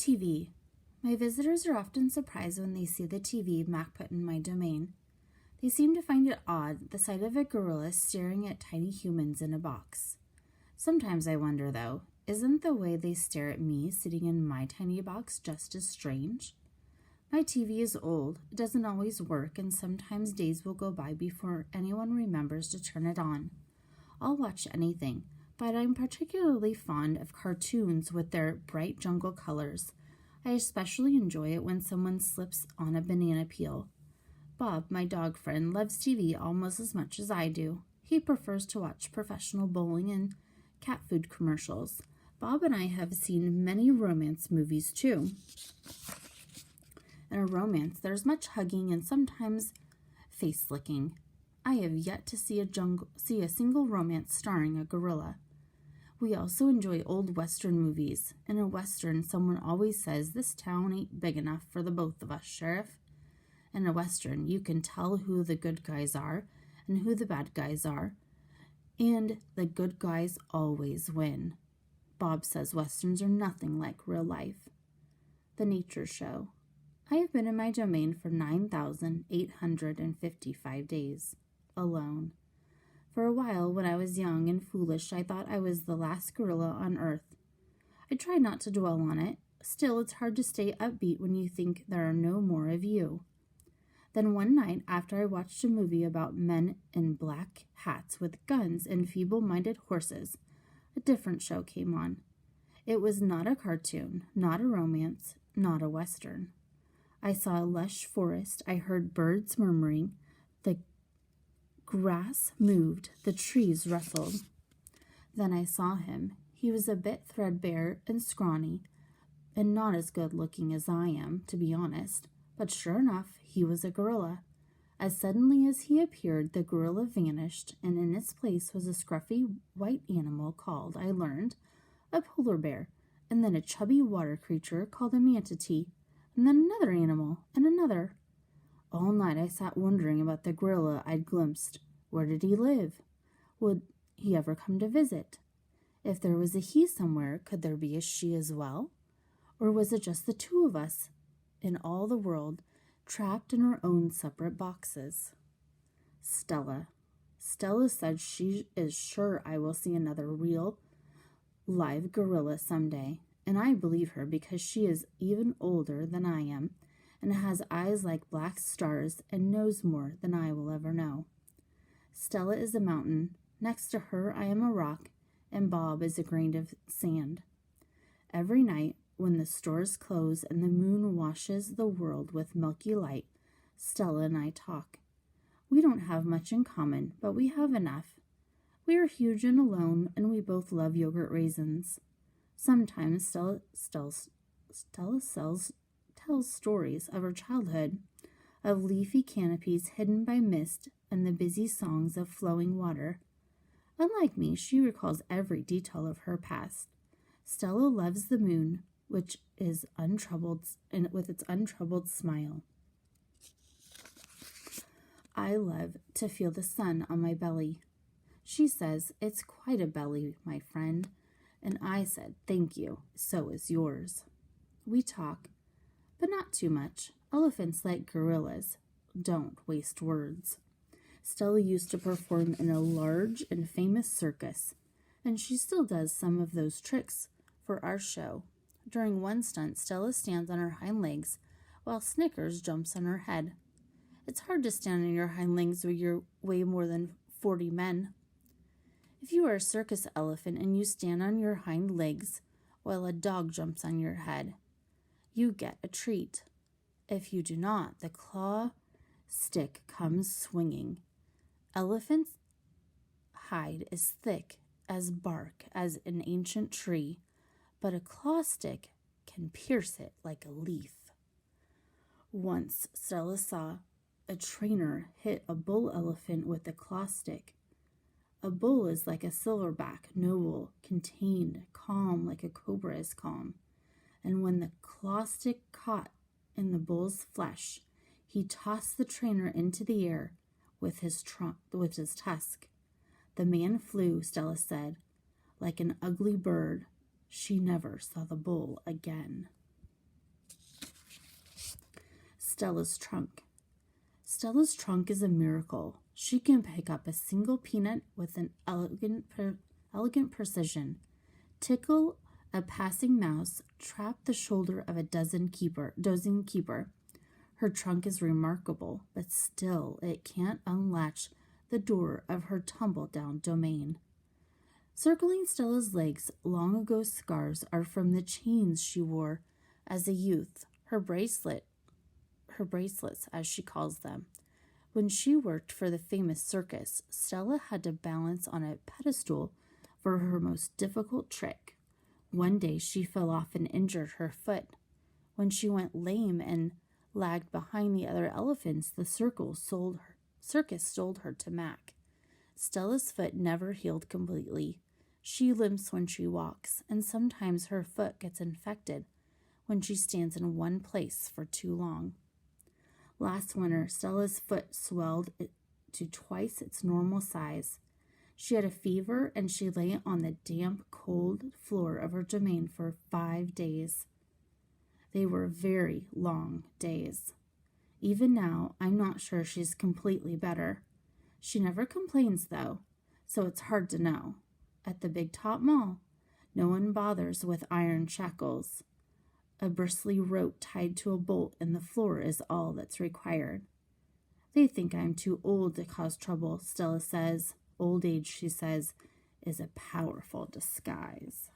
TV. My visitors are often surprised when they see the TV Mac put in my domain. They seem to find it odd, the sight of a gorilla staring at tiny humans in a box. Sometimes I wonder, though, isn't the way they stare at me sitting in my tiny box just as strange? My TV is old, it doesn't always work, and sometimes days will go by before anyone remembers to turn it on. I'll watch anything, but I'm particularly fond of cartoons with their bright jungle colors. I especially enjoy it when someone slips on a banana peel. Bob, my dog friend, loves TV almost as much as I do. He prefers to watch professional bowling and cat food commercials. Bob and I have seen many romance movies too. In a romance, there's much hugging and sometimes face licking. I have yet to see a single romance starring a gorilla. We also enjoy old Western movies. In a Western, someone always says, "This town ain't big enough for the both of us, Sheriff." In a Western, you can tell who the good guys are and who the bad guys are, and the good guys always win. Bob says Westerns are nothing like real life. The Nature Show. I have been in my domain for 9,855 days, alone. For a while, when I was young and foolish, I thought I was the last gorilla on Earth. I tried not to dwell on it. Still, it's hard to stay upbeat when you think there are no more of you. Then one night, after I watched a movie about men in black hats with guns and feeble-minded horses, a different show came on. It was not a cartoon, not a romance, not a Western. I saw a lush forest. I heard birds murmuring. The grass moved. The trees rustled. Then I saw him. He was a bit threadbare and scrawny, and not as good-looking as I am, to be honest. But sure enough, he was a gorilla. As suddenly as he appeared, the gorilla vanished, and in its place was a scruffy white animal called, I learned, a polar bear, and then a chubby water creature called a manatee, and then another animal, and another. All night I sat wondering about the gorilla I'd glimpsed. Where did he live? Would he ever come to visit? If there was a he somewhere, could there be a she as well? Or was it just the two of us in all the world, trapped in our own separate boxes? Stella. Stella said she is sure I will see another real, live gorilla someday, and I believe her because she is even older than I am and has eyes like black stars and knows more than I will ever know. Stella is a mountain. Next to her, I am a rock, and Bob is a grain of sand. Every night, when the stores close and the moon washes the world with milky light, Stella and I talk. We don't have much in common, but we have enough. We are huge and alone, and we both love yogurt raisins. Sometimes Stella tells stories of her childhood, of leafy canopies hidden by mist and the busy songs of flowing water. Unlike me, she recalls every detail of her past. Stella loves the moon, which is untroubled, and with its untroubled smile. I love to feel the sun on my belly. She says, "It's quite a belly, my friend." And I said, "Thank you, so is yours." We talk, but not too much. Elephants, like gorillas, don't waste words. Stella used to perform in a large and famous circus, and she still does some of those tricks for our show. During one stunt, Stella stands on her hind legs while Snickers jumps on her head. It's hard to stand on your hind legs when you weigh more than 40 men. If you are a circus elephant and you stand on your hind legs while a dog jumps on your head, you get a treat. If you do not, the claw stick comes swinging. Elephant's hide is thick as bark as an ancient tree, but a claw stick can pierce it like a leaf. Once Stella saw a trainer hit a bull elephant with a claw stick. A bull is like a silverback, noble, contained, calm like a cobra is calm. And when the claw stick caught in the bull's flesh, he tossed the trainer into the air with his tusk. The man flew, Stella said, like an ugly bird. She never saw the bull again. Stella's trunk. Stella's trunk is a miracle. She can pick up a single peanut with an elegant precision, tickle a passing mouse, trap the shoulder of a dozing keeper. Her trunk is remarkable, but still it can't unlatch the door of her tumble-down domain. Circling Stella's legs, long ago scars are from the chains she wore as a youth, her bracelets, as she calls them. When she worked for the famous circus, Stella had to balance on a pedestal for her most difficult trick. One day she fell off and injured her foot. When she went lame and lagged behind the other elephants, the circus sold her to Mac. Stella's foot never healed completely. She limps when she walks, and sometimes her foot gets infected when she stands in one place for too long. Last winter, Stella's foot swelled to twice its normal size. She had a fever, and she lay on the damp, cold floor of her domain for 5 days. They were very long days. Even now, I'm not sure she's completely better. She never complains, though, so it's hard to know. At the Big Top Mall, no one bothers with iron shackles. A bristly rope tied to a bolt in the floor is all that's required. They think I'm too old to cause trouble, Stella says. Old age, she says, is a powerful disguise.